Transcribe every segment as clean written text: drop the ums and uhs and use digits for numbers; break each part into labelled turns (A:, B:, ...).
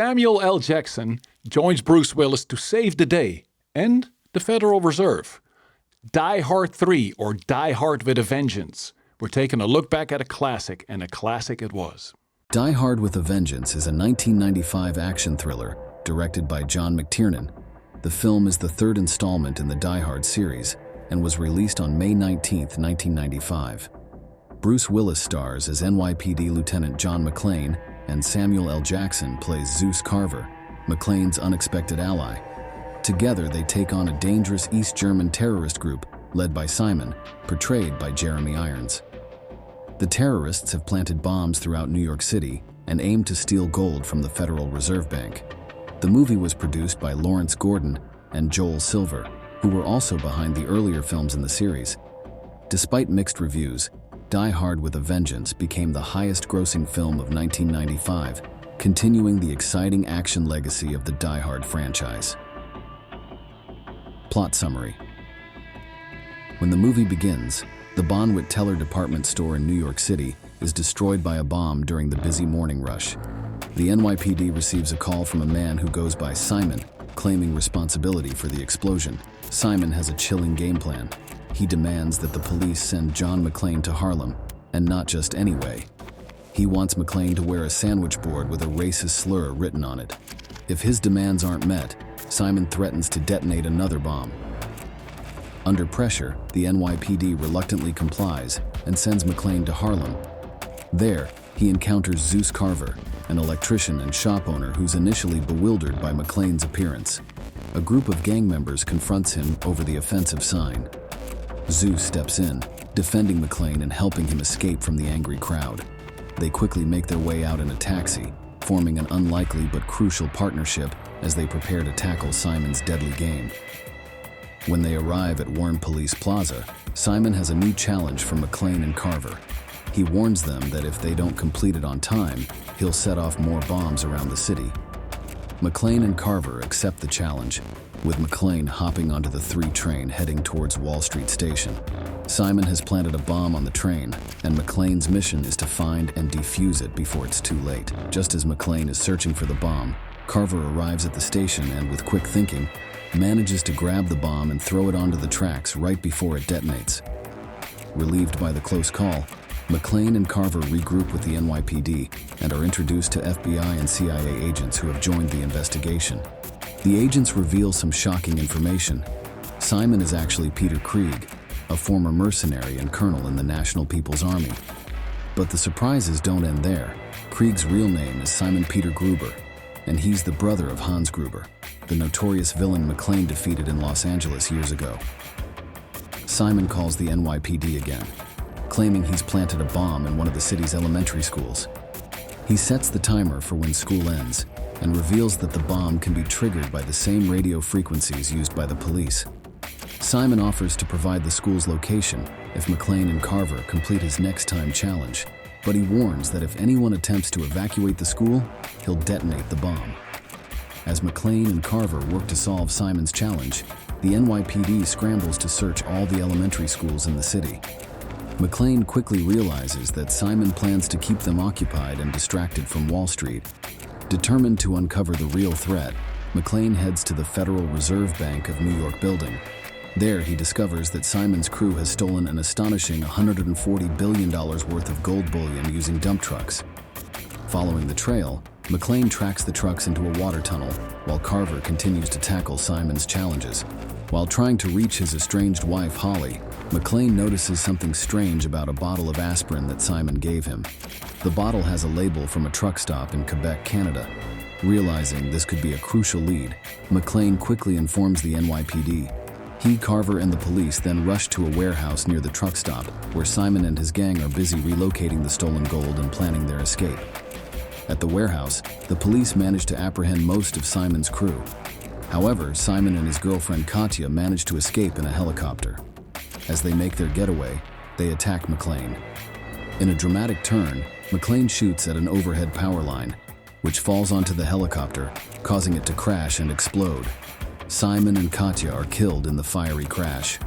A: Samuel L. Jackson joins Bruce Willis to save the day and the Federal Reserve. Die Hard 3, or Die Hard with a Vengeance. We're taking a look back at a classic, and a classic it was.
B: Die Hard with a Vengeance is a 1995 action thriller directed by John McTiernan. The film is the third installment in the Die Hard series and was released on May 19, 1995. Bruce Willis stars as NYPD Lieutenant John McClane, and Samuel L. Jackson plays Zeus Carver, McClane's unexpected ally. Together, they take on a dangerous East German terrorist group led by Simon, portrayed by Jeremy Irons. The terrorists have planted bombs throughout New York City and aim to steal gold from the Federal Reserve Bank. The movie was produced by Lawrence Gordon and Joel Silver, who were also behind the earlier films in the series. Despite mixed reviews, Die Hard with a Vengeance became the highest-grossing film of 1995, continuing the exciting action legacy of the Die Hard franchise. Plot summary. When the movie begins, the Bonwit Teller department store in New York City is destroyed by a bomb during the busy morning rush. The NYPD receives a call from a man who goes by Simon, claiming responsibility for the explosion. Simon has a chilling game plan. He demands that the police send John McClane to Harlem, and not just any way. He wants McClane to wear a sandwich board with a racist slur written on it. If his demands aren't met, Simon threatens to detonate another bomb. Under pressure, the NYPD reluctantly complies and sends McClane to Harlem. There, he encounters Zeus Carver, an electrician and shop owner who's initially bewildered by McClane's appearance. A group of gang members confronts him over the offensive sign. Zeus steps in, defending McClane and helping him escape from the angry crowd. They quickly make their way out in a taxi, forming an unlikely but crucial partnership as they prepare to tackle Simon's deadly game. When they arrive at Warren Police Plaza, Simon has a new challenge for McClane and Carver. He warns them that if they don't complete it on time, he'll set off more bombs around the city. McClane and Carver accept the challenge, with McClane hopping onto the 3 train heading towards Wall Street Station. Simon has planted a bomb on the train, and McClane's mission is to find and defuse it before it's too late. Just as McClane is searching for the bomb, Carver arrives at the station and, with quick thinking, manages to grab the bomb and throw it onto the tracks right before it detonates. Relieved by the close call, McClane and Carver regroup with the NYPD and are introduced to FBI and CIA agents who have joined the investigation. The agents reveal some shocking information. Simon is actually Peter Krieg, a former mercenary and colonel in the National People's Army. But the surprises don't end there. Krieg's real name is Simon Peter Gruber, and he's the brother of Hans Gruber, the notorious villain McClane defeated in Los Angeles years ago. Simon calls the NYPD again, claiming he's planted a bomb in one of the city's elementary schools. He sets the timer for when school ends and reveals that the bomb can be triggered by the same radio frequencies used by the police. Simon offers to provide the school's location if McClane and Carver complete his next time challenge, but he warns that if anyone attempts to evacuate the school, he'll detonate the bomb. As McClane and Carver work to solve Simon's challenge, the NYPD scrambles to search all the elementary schools in the city. McClane quickly realizes that Simon plans to keep them occupied and distracted from Wall Street. Determined to uncover the real threat, McClane heads to the Federal Reserve Bank of New York building. There, he discovers that Simon's crew has stolen an astonishing $140 billion worth of gold bullion using dump trucks. Following the trail, McClane tracks the trucks into a water tunnel, while Carver continues to tackle Simon's challenges. While trying to reach his estranged wife, Holly, McClane notices something strange about a bottle of aspirin that Simon gave him. The bottle has a label from a truck stop in Quebec, Canada. Realizing this could be a crucial lead, McClane quickly informs the NYPD. He, Carver, and the police then rush to a warehouse near the truck stop, where Simon and his gang are busy relocating the stolen gold and planning their escape. At the warehouse, the police manage to apprehend most of Simon's crew. However, Simon and his girlfriend Katya manage to escape in a helicopter. As they make their getaway, they attack McClane. In a dramatic turn, McClane shoots at an overhead power line, which falls onto the helicopter, causing it to crash and explode. Simon and Katya are killed in the fiery crash.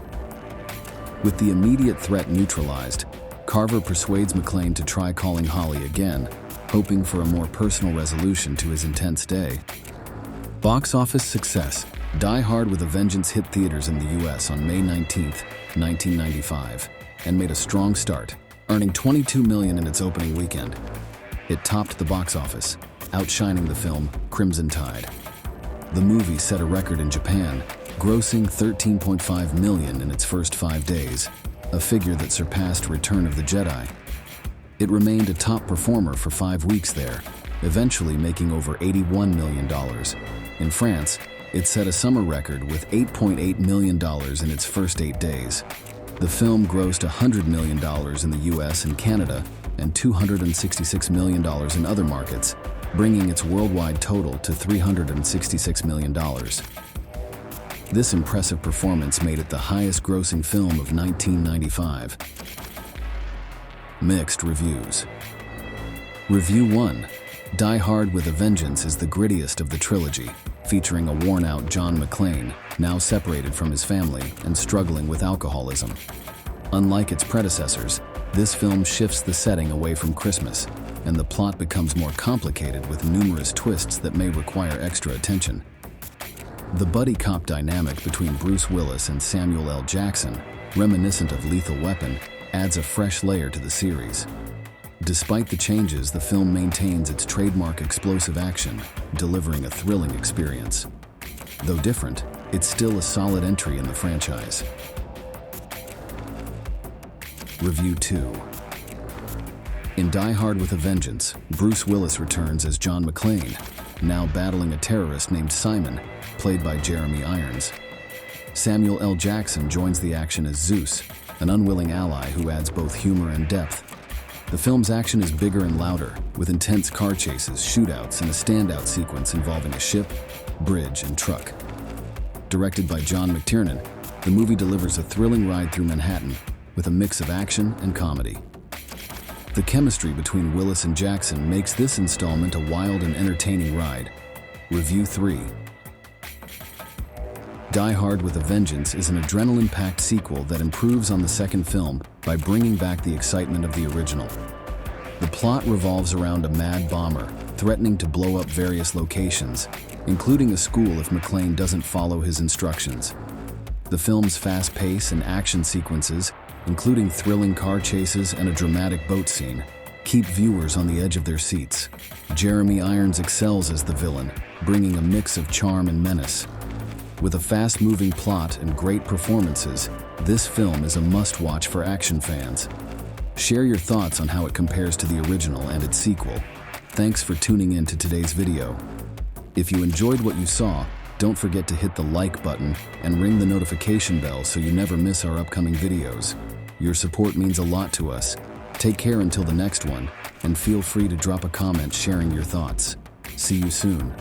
B: With the immediate threat neutralized, Carver persuades McClane to try calling Holly again, hoping for a more personal resolution to his intense day. Box office success. Die Hard with a Vengeance hit theaters in the US on May 19, 1995, and made a strong start, earning $22 million in its opening weekend. It topped the box office, outshining the film Crimson Tide. The movie set a record in Japan, grossing $13.5 million in its first 5 days, a figure that surpassed Return of the Jedi. It remained a top performer for 5 weeks there, eventually making over $81 million. In France, it set a summer record with $8.8 million in its first 8 days. The film grossed $100 million in the US and Canada and $266 million in other markets, bringing its worldwide total to $366 million. This impressive performance made it the highest-grossing film of 1995. Mixed reviews. Review 1. Die Hard with a Vengeance is the grittiest of the trilogy, featuring a worn-out John McClane, now separated from his family and struggling with alcoholism. Unlike its predecessors, this film shifts the setting away from Christmas, and the plot becomes more complicated with numerous twists that may require extra attention. The buddy cop dynamic between Bruce Willis and Samuel L. Jackson, reminiscent of Lethal Weapon, adds a fresh layer to the series. Despite the changes, the film maintains its trademark explosive action, delivering a thrilling experience. Though different, it's still a solid entry in the franchise. Review 2. In Die Hard with a Vengeance, Bruce Willis returns as John McClane, now battling a terrorist named Simon, played by Jeremy Irons. Samuel L. Jackson joins the action as Zeus, an unwilling ally who adds both humor and depth. The film's action is bigger and louder, with intense car chases, shootouts, and a standout sequence involving a ship, bridge, and truck. Directed by John McTiernan, the movie delivers a thrilling ride through Manhattan, with a mix of action and comedy. The chemistry between Willis and Jackson makes this installment a wild and entertaining ride. Review 3. Die Hard with a Vengeance is an adrenaline-packed sequel that improves on the second film by bringing back the excitement of the original. The plot revolves around a mad bomber threatening to blow up various locations, including a school if McClane doesn't follow his instructions. The film's fast pace and action sequences, including thrilling car chases and a dramatic boat scene, keep viewers on the edge of their seats. Jeremy Irons excels as the villain, bringing a mix of charm and menace. With a fast-moving plot and great performances, this film is a must-watch for action fans. Share your thoughts on how it compares to the original and its sequel. Thanks for tuning in to today's video. If you enjoyed what you saw, don't forget to hit the like button and ring the notification bell so you never miss our upcoming videos. Your support means a lot to us. Take care until the next one, and feel free to drop a comment sharing your thoughts. See you soon.